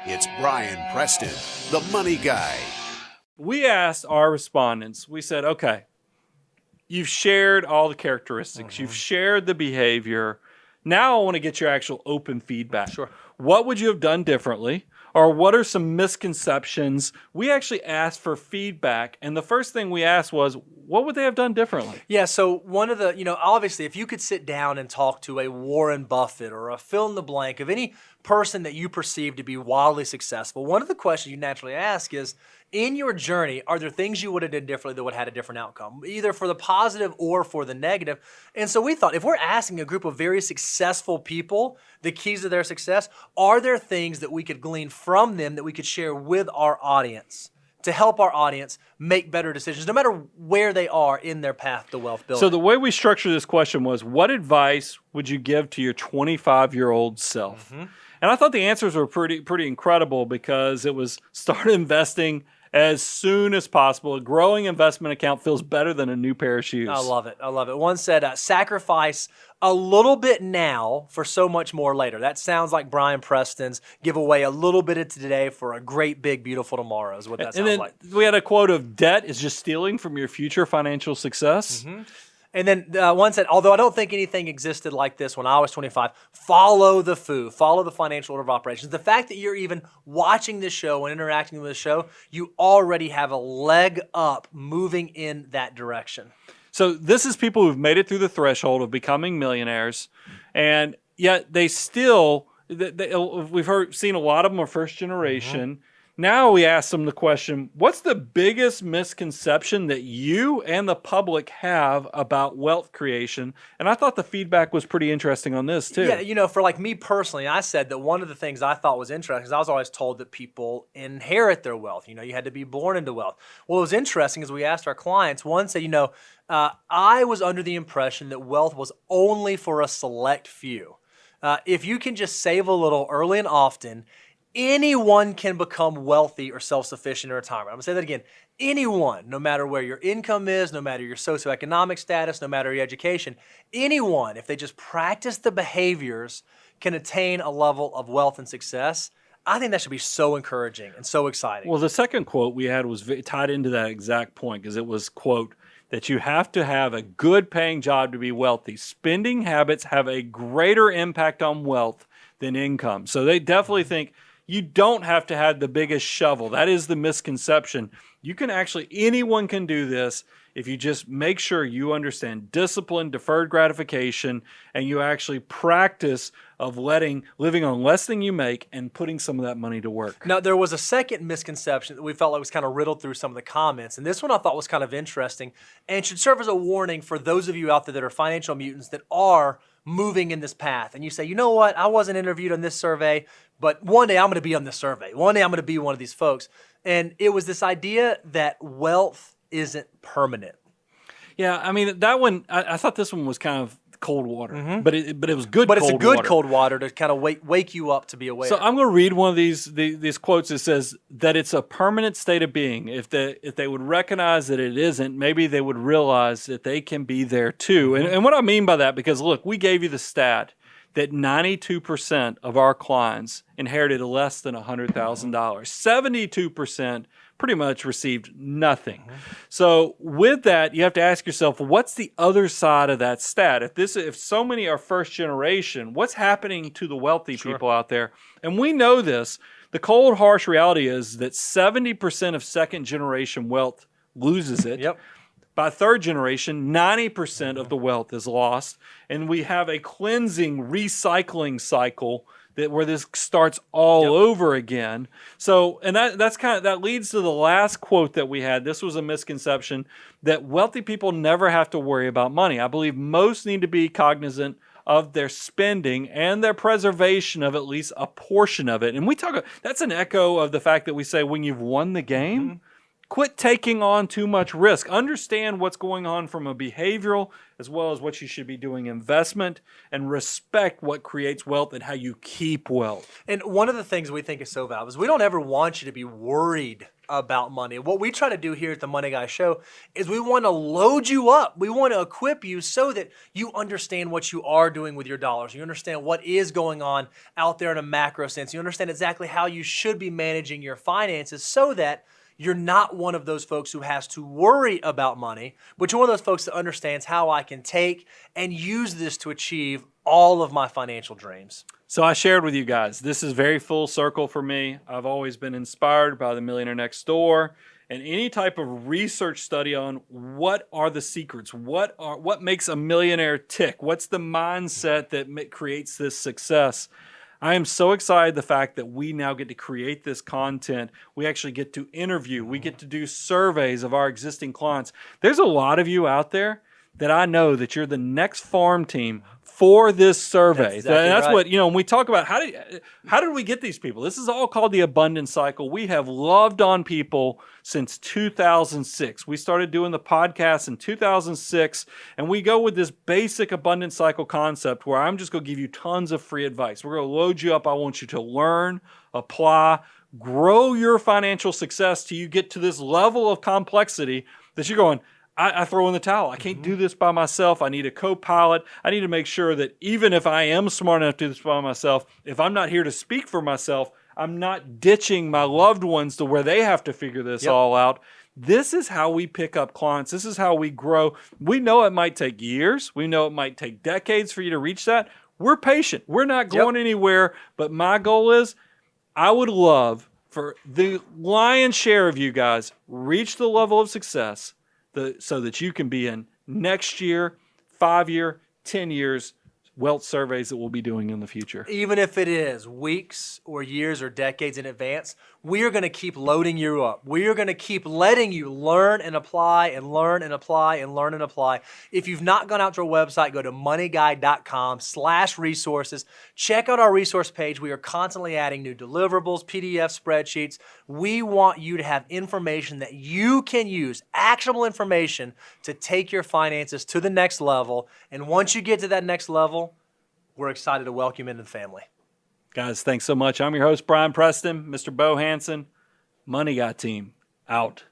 It's Brian Preston, the money guy. We asked our respondents, we said, okay, you've shared all the characteristics, you've shared the behavior. Now I want to get your actual open feedback. Sure. What would you have done differently? Or what are some misconceptions? We actually asked for feedback, and the first thing we asked was, what would they have done differently? Yeah, so one of the, obviously, if you could sit down and talk to a Warren Buffett or a fill in the blank of any person that you perceive to be wildly successful, one of the questions you naturally ask is, in your journey, are there things you would have done differently that would have had a different outcome, either for the positive or for the negative? And so we thought, if we're asking a group of very successful people the keys to their success, are there things that we could glean from them that we could share with our audience to help our audience make better decisions, no matter where they are in their path to wealth building? So the way we structured this question was, what advice would you give to your 25-year-old self? And I thought the answers were pretty incredible, because it was start investing as soon as possible. A growing investment account feels better than a new pair of shoes. I love it. I love it. One said, sacrifice a little bit now for so much more later. That sounds like Brian Preston's give away a little bit of today for a great, big, beautiful tomorrow is what that sounds like. We had a quote of, debt is just stealing from your future financial success. And then one said, although I don't think anything existed like this when I was 25, follow the FOO, follow the financial order of operations. The fact that you're even watching this show and interacting with the show, you already have a leg up moving in that direction. So this is people who've made it through the threshold of becoming millionaires, and yet they still, we've seen a lot of them are first generation. Now we ask them the question, what's the biggest misconception that you and the public have about wealth creation? And I thought the feedback was pretty interesting on this too. Yeah, for like me personally, I said that one of the things I thought was interesting is I was always told that people inherit their wealth. You had to be born into wealth. Well, it was interesting as we asked our clients, one said, I was under the impression that wealth was only for a select few. If you can just save a little early and often, anyone can become wealthy or self-sufficient in retirement. I'm going to say that again. Anyone, no matter where your income is, no matter your socioeconomic status, no matter your education, anyone, if they just practice the behaviors, can attain a level of wealth and success. I think that should be so encouraging and so exciting. Well, the second quote we had was tied into that exact point, because it was, quote, that you have to have a good paying job to be wealthy. Spending habits have a greater impact on wealth than income. So they definitely think you don't have to have the biggest shovel. That is the misconception. You can actually, anyone can do this if you just make sure you understand discipline, deferred gratification, and you actually practice of living on less than you make and putting some of that money to work. Now, there was a second misconception that we felt like was kind of riddled through some of the comments, and this one I thought was kind of interesting and should serve as a warning for those of you out there that are financial mutants that are moving in this path. And you say, you know what, I wasn't interviewed on this survey, but one day I'm going to be on this survey. One day I'm going to be one of these folks. And it was this idea that wealth isn't permanent. Yeah, I mean, that one, I thought this one was kind of cold water, but it was good. But it's a good cold water to kind of wake you up to be aware. So I'm going to read one of these quotes that says that it's a permanent state of being. If they would recognize that it isn't, maybe they would realize that they can be there too. And what I mean by that, because look, we gave you the stat that 92% of our clients inherited less than $100,000. 72% pretty much received nothing. So with that, you have to ask yourself, what's the other side of that stat? If so many are first generation, what's happening to the wealthy people out there? And we know this. The cold, harsh reality is that 70% of second generation wealth loses it. Yep. By third generation, 90% of the wealth is lost, and we have a cleansing, recycling cycle where this starts all over again. So, and that leads to the last quote that we had. This was a misconception that wealthy people never have to worry about money. I believe most need to be cognizant of their spending and their preservation of at least a portion of it. And that's an echo of the fact that we say when you've won the game, quit taking on too much risk. Understand what's going on from a behavioral as well as what you should be doing investment, and respect what creates wealth and how you keep wealth. And one of the things we think is so valuable is we don't ever want you to be worried about money. What we try to do here at the Money Guy Show is we want to load you up. We want to equip you so that you understand what you are doing with your dollars. You understand what is going on out there in a macro sense. You understand exactly how you should be managing your finances so that you're not one of those folks who has to worry about money, but you're one of those folks that understands how I can take and use this to achieve all of my financial dreams. So I shared with you guys, this is very full circle for me. I've always been inspired by the Millionaire Next Door and any type of research study on what are the secrets, what makes a millionaire tick, what's the mindset that creates this success. I am so excited the fact that we now get to create this content. We actually get to interview. We get to do surveys of our existing clients. There's a lot of you out there that I know that you're the next farm team for this survey. That's what, when we talk about how did we get these people? This is all called the abundance cycle. We have loved on people since 2006. We started doing the podcast in 2006, and we go with this basic abundance cycle concept where I'm just going to give you tons of free advice. We're going to load you up. I want you to learn, apply, grow your financial success till you get to this level of complexity that you're going, I throw in the towel. I can't do this by myself. I need a co-pilot. I need to make sure that even if I am smart enough to do this by myself, if I'm not here to speak for myself, I'm not ditching my loved ones to where they have to figure this all out. This is how we pick up clients. This is how we grow. We know it might take years. We know it might take decades for you to reach that. We're patient. We're not going anywhere. But my goal is I would love for the lion's share of you guys reach the level of success so that you can be in next year, 5 year, 10 years wealth surveys that we'll be doing in the future. Even if it is weeks or years or decades in advance, we are going to keep loading you up. We are going to keep letting you learn and apply and learn and apply and learn and apply. If you've not gone out to our website, go to moneyguy.com/resources. Check out our resource page. We are constantly adding new deliverables, PDF spreadsheets. We want you to have information that you can use, actionable information to take your finances to the next level. And once you get to that next level, we're excited to welcome you into the family. Guys, thanks so much. I'm your host, Brian Preston, Mr. Bo Hansen, Money Guy Team, out.